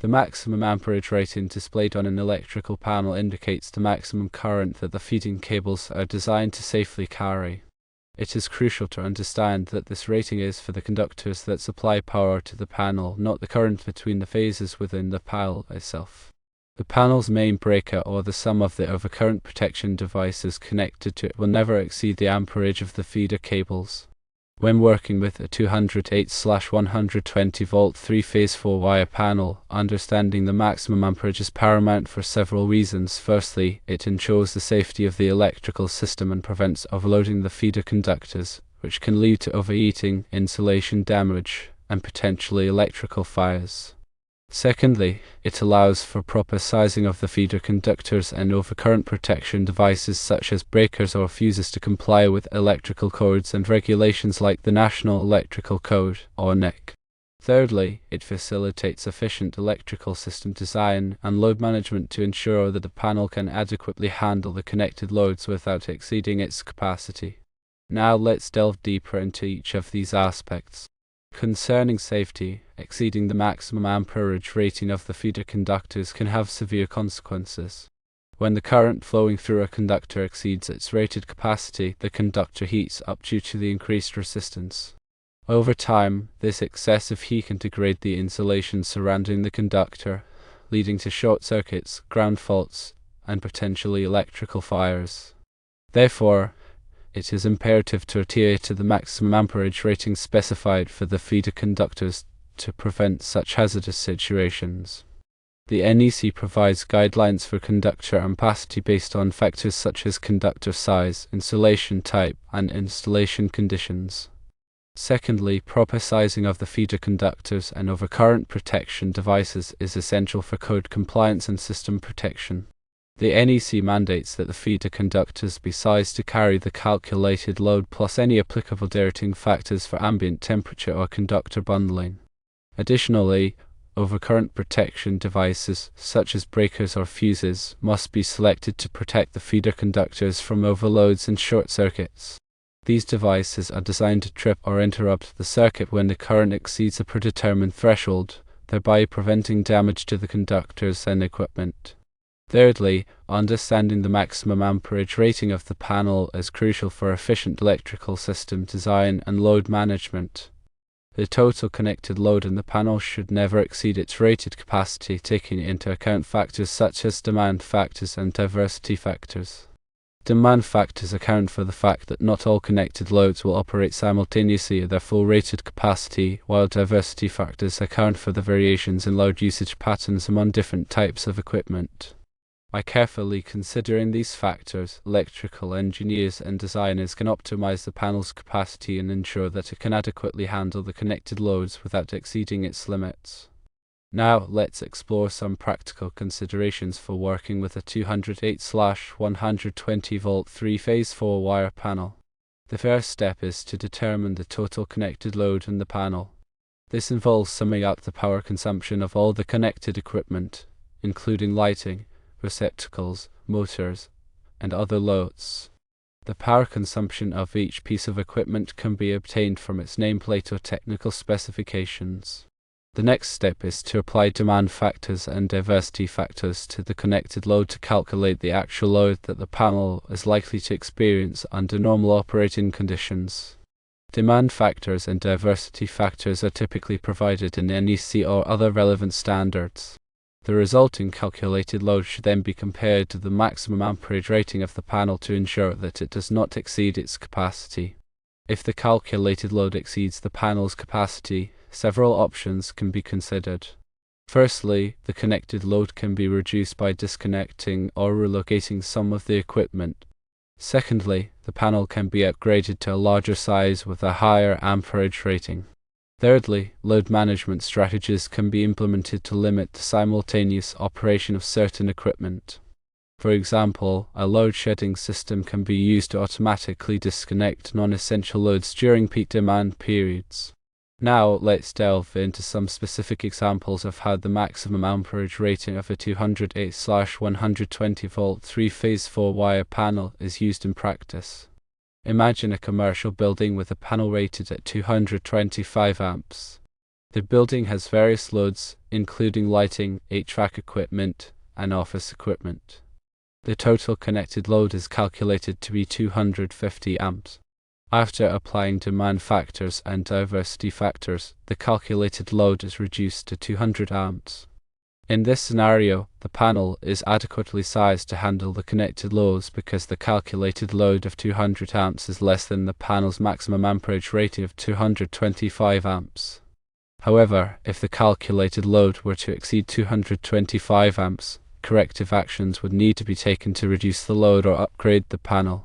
The maximum amperage rating displayed on an electrical panel indicates the maximum current that the feeding cables are designed to safely carry. It is crucial to understand that this rating is for the conductors that supply power to the panel, not the current between the phases within the panel itself. The panel's main breaker, or the sum of the overcurrent protection devices connected to it, will never exceed the amperage of the feeder cables. When working with a 208/120 volt 3-phase 4-wire panel, understanding the maximum amperage is paramount for several reasons. Firstly, it ensures the safety of the electrical system and prevents overloading the feeder conductors, which can lead to overheating, insulation damage, and potentially electrical fires. Secondly, it allows for proper sizing of the feeder conductors and overcurrent protection devices such as breakers or fuses to comply with electrical codes and regulations like the National Electrical Code, or NEC. Thirdly, it facilitates efficient electrical system design and load management to ensure that the panel can adequately handle the connected loads without exceeding its capacity. Now let's delve deeper into each of these aspects. Concerning safety, exceeding the maximum amperage rating of the feeder conductors can have severe consequences. When the current flowing through a conductor exceeds its rated capacity, the conductor heats up due to the increased resistance. Over time, this excessive heat can degrade the insulation surrounding the conductor, leading to short circuits, ground faults, and potentially electrical fires. Therefore, it is imperative to adhere to the maximum amperage rating specified for the feeder conductors to prevent such hazardous situations. The NEC provides guidelines for conductor ampacity based on factors such as conductor size, insulation type, and installation conditions. Secondly, proper sizing of the feeder conductors and overcurrent protection devices is essential for code compliance and system protection. The NEC mandates that the feeder conductors be sized to carry the calculated load plus any applicable rating factors for ambient temperature or conductor bundling. Additionally, overcurrent protection devices, such as breakers or fuses, must be selected to protect the feeder conductors from overloads and short circuits. These devices are designed to trip or interrupt the circuit when the current exceeds a predetermined threshold, thereby preventing damage to the conductors and equipment. Thirdly, understanding the maximum amperage rating of the panel is crucial for efficient electrical system design and load management. The total connected load in the panel should never exceed its rated capacity, taking into account factors such as demand factors and diversity factors. Demand factors account for the fact that not all connected loads will operate simultaneously at their full rated capacity, while diversity factors account for the variations in load usage patterns among different types of equipment. By carefully considering these factors, electrical engineers and designers can optimize the panel's capacity and ensure that it can adequately handle the connected loads without exceeding its limits. Now, let's explore some practical considerations for working with a 208/120 volt 3-phase 4-wire panel. The first step is to determine the total connected load in the panel. This involves summing up the power consumption of all the connected equipment, including lighting, receptacles, motors, and other loads. The power consumption of each piece of equipment can be obtained from its nameplate or technical specifications. The next step is to apply demand factors and diversity factors to the connected load to calculate the actual load that the panel is likely to experience under normal operating conditions. Demand factors and diversity factors are typically provided in NEC or other relevant standards. The resulting calculated load should then be compared to the maximum amperage rating of the panel to ensure that it does not exceed its capacity. If the calculated load exceeds the panel's capacity, several options can be considered. Firstly, the connected load can be reduced by disconnecting or relocating some of the equipment. Secondly, the panel can be upgraded to a larger size with a higher amperage rating. Thirdly, load management strategies can be implemented to limit the simultaneous operation of certain equipment. For example, a load shedding system can be used to automatically disconnect non-essential loads during peak demand periods. Now, let's delve into some specific examples of how the maximum amperage rating of a 208/120 volt 3-phase 4-wire panel is used in practice. Imagine a commercial building with a panel rated at 225 amps. The building has various loads, including lighting, HVAC equipment, and office equipment. The total connected load is calculated to be 250 amps. After applying demand factors and diversity factors, the calculated load is reduced to 200 amps. In this scenario, the panel is adequately sized to handle the connected loads because the calculated load of 200 amps is less than the panel's maximum amperage rating of 225 amps. However, if the calculated load were to exceed 225 amps, corrective actions would need to be taken to reduce the load or upgrade the panel.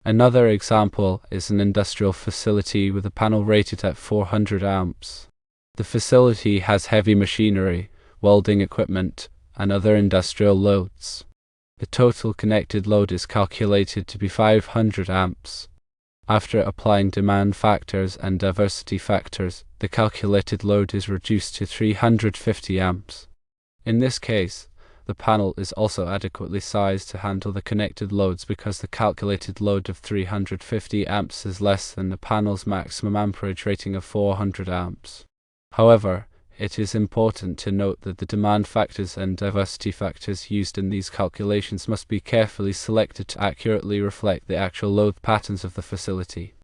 Another example is an industrial facility with a panel rated at 400 amps. The facility has heavy machinery, welding equipment, and other industrial loads. The total connected load is calculated to be 500 amps. After applying demand factors and diversity factors, the calculated load is reduced to 350 amps. In this case, the panel is also adequately sized to handle the connected loads because the calculated load of 350 amps is less than the panel's maximum amperage rating of 400 amps. However, it is important to note that the demand factors and diversity factors used in these calculations must be carefully selected to accurately reflect the actual load patterns of the facility.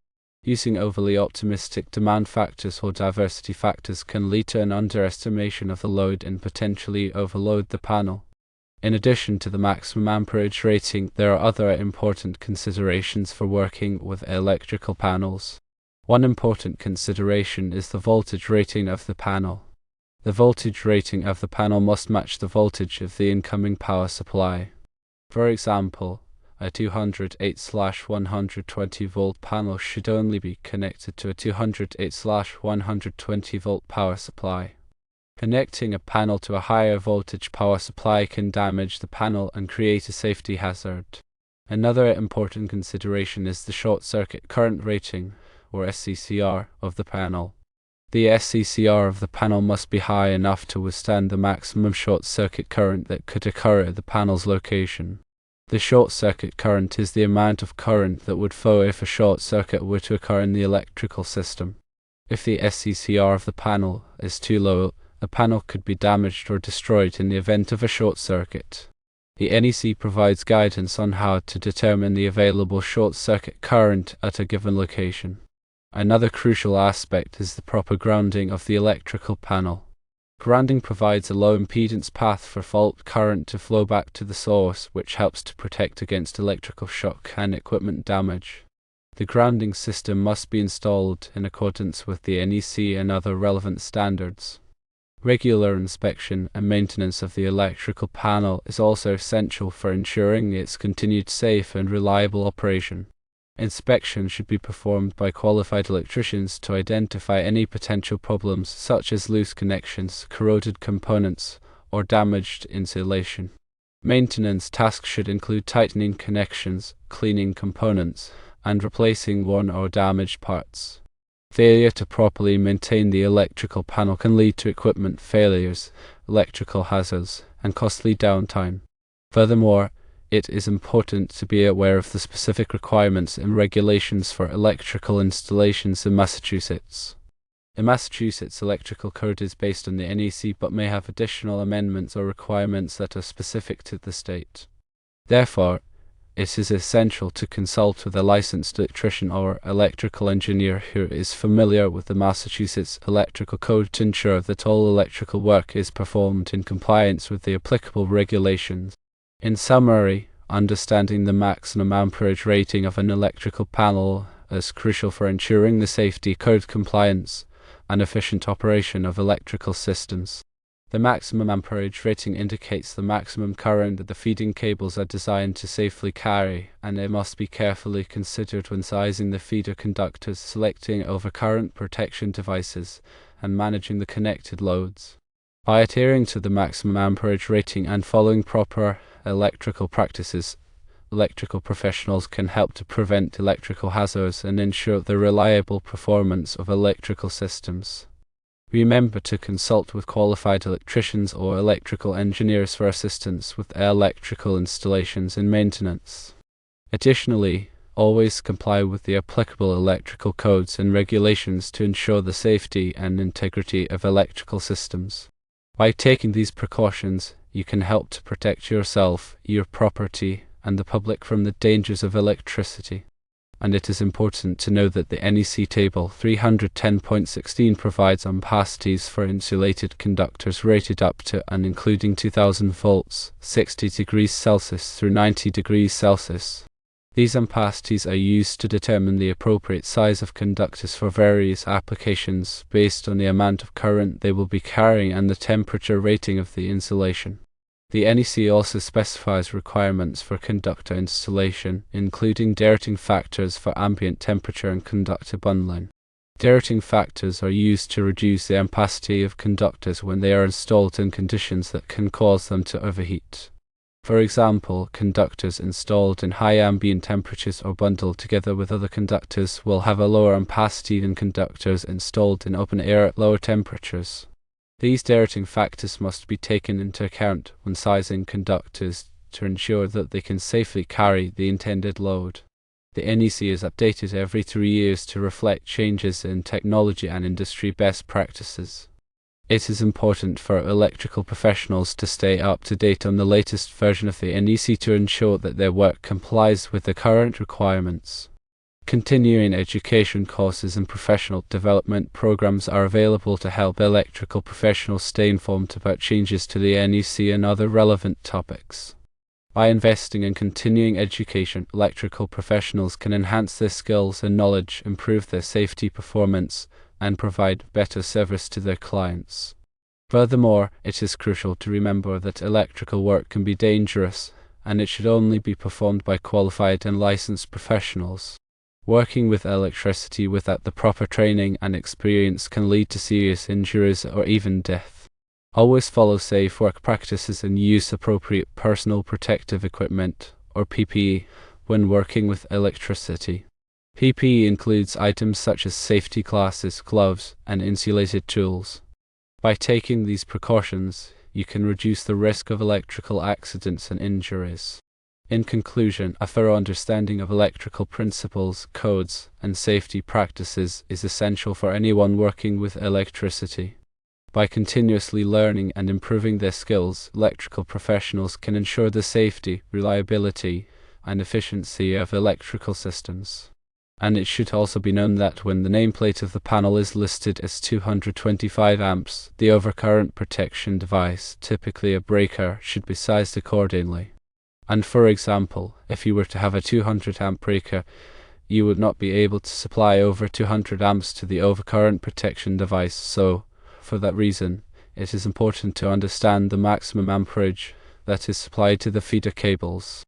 Using overly optimistic demand factors or diversity factors can lead to an underestimation of the load and potentially overload the panel. In addition to the maximum amperage rating, there are other important considerations for working with electrical panels. One important consideration is the voltage rating of the panel. The voltage rating of the panel must match the voltage of the incoming power supply. For example, a 208/120 volt panel should only be connected to a 208/120 volt power supply. Connecting a panel to a higher voltage power supply can damage the panel and create a safety hazard. Another important consideration is the short circuit current rating, or SCCR, of the panel. The SCCR of the panel must be high enough to withstand the maximum short circuit current that could occur at the panel's location. The short circuit current is the amount of current that would flow if a short circuit were to occur in the electrical system. If the SCCR of the panel is too low, the panel could be damaged or destroyed in the event of a short circuit. The NEC provides guidance on how to determine the available short circuit current at a given location. Another crucial aspect is the proper grounding of the electrical panel. Grounding provides a low impedance path for fault current to flow back to the source, which helps to protect against electrical shock and equipment damage. The grounding system must be installed in accordance with the NEC and other relevant standards. Regular inspection and maintenance of the electrical panel is also essential for ensuring its continued safe and reliable operation. Inspection should be performed by qualified electricians to identify any potential problems such as loose connections, corroded components, or damaged insulation. Maintenance tasks should include tightening connections, cleaning components, and replacing worn or damaged parts. Failure to properly maintain the electrical panel can lead to equipment failures, electrical hazards, and costly downtime. Furthermore, it is important to be aware of the specific requirements and regulations for electrical installations in Massachusetts. The Massachusetts Electrical Code is based on the NEC but may have additional amendments or requirements that are specific to the state. Therefore, it is essential to consult with a licensed electrician or electrical engineer who is familiar with the Massachusetts Electrical Code to ensure that all electrical work is performed in compliance with the applicable regulations. In summary, understanding the maximum amperage rating of an electrical panel is crucial for ensuring the safety, code compliance, and efficient operation of electrical systems. The maximum amperage rating indicates the maximum current that the feeding cables are designed to safely carry, and it must be carefully considered when sizing the feeder conductors, selecting overcurrent protection devices, and managing the connected loads. By adhering to the maximum amperage rating and following proper electrical practices, electrical professionals can help to prevent electrical hazards and ensure the reliable performance of electrical systems. Remember to consult with qualified electricians or electrical engineers for assistance with electrical installations and maintenance. Additionally, Always comply with the applicable electrical codes and regulations to ensure the safety and integrity of electrical systems. By taking these precautions, you can help to protect yourself, your property, and the public from the dangers of electricity. And it is important to know that the NEC Table 310.16 provides ampacities for insulated conductors rated up to and including 2000 volts, 60 degrees Celsius through 90 degrees Celsius. These ampacities are used to determine the appropriate size of conductors for various applications based on the amount of current they will be carrying and the temperature rating of the insulation. The NEC also specifies requirements for conductor installation, including dating factors for ambient temperature and conductor bundling. Dating factors are used to reduce the ampacity of conductors when they are installed in conditions that can cause them to overheat. For example, conductors installed in high ambient temperatures or bundled together with other conductors will have a lower ampacity than conductors installed in open air at lower temperatures. These dating factors must be taken into account when sizing conductors to ensure that they can safely carry the intended load. The NEC is updated every 3 years to reflect changes in technology and industry best practices. It is important for electrical professionals to stay up to date on the latest version of the NEC to ensure that their work complies with the current requirements. Continuing education courses and professional development programs are available to help electrical professionals stay informed about changes to the NEC and other relevant topics. By investing in continuing education, electrical professionals can enhance their skills and knowledge, improve their safety performance, and provide better service to their clients. Furthermore, it is crucial to remember that electrical work can be dangerous, and it should only be performed by qualified and licensed professionals. Working with electricity without the proper training and experience can lead to serious injuries or even death. Always follow safe work practices and use appropriate personal protective equipment, or PPE, when working with electricity. PPE includes items such as safety glasses, gloves, and insulated tools. By taking these precautions, you can reduce the risk of electrical accidents and injuries. In conclusion, a thorough understanding of electrical principles, codes, and safety practices is essential for anyone working with electricity. By continuously learning and improving their skills, electrical professionals can ensure the safety, reliability, and efficiency of electrical systems. And it should also be known that when the nameplate of the panel is listed as 225 amps, the overcurrent protection device, typically a breaker, should be sized accordingly. And for example, if you were to have a 200 amp breaker, you would not be able to supply over 200 amps to the overcurrent protection device, so, for that reason, it is important to understand the maximum amperage that is supplied to the feeder cables.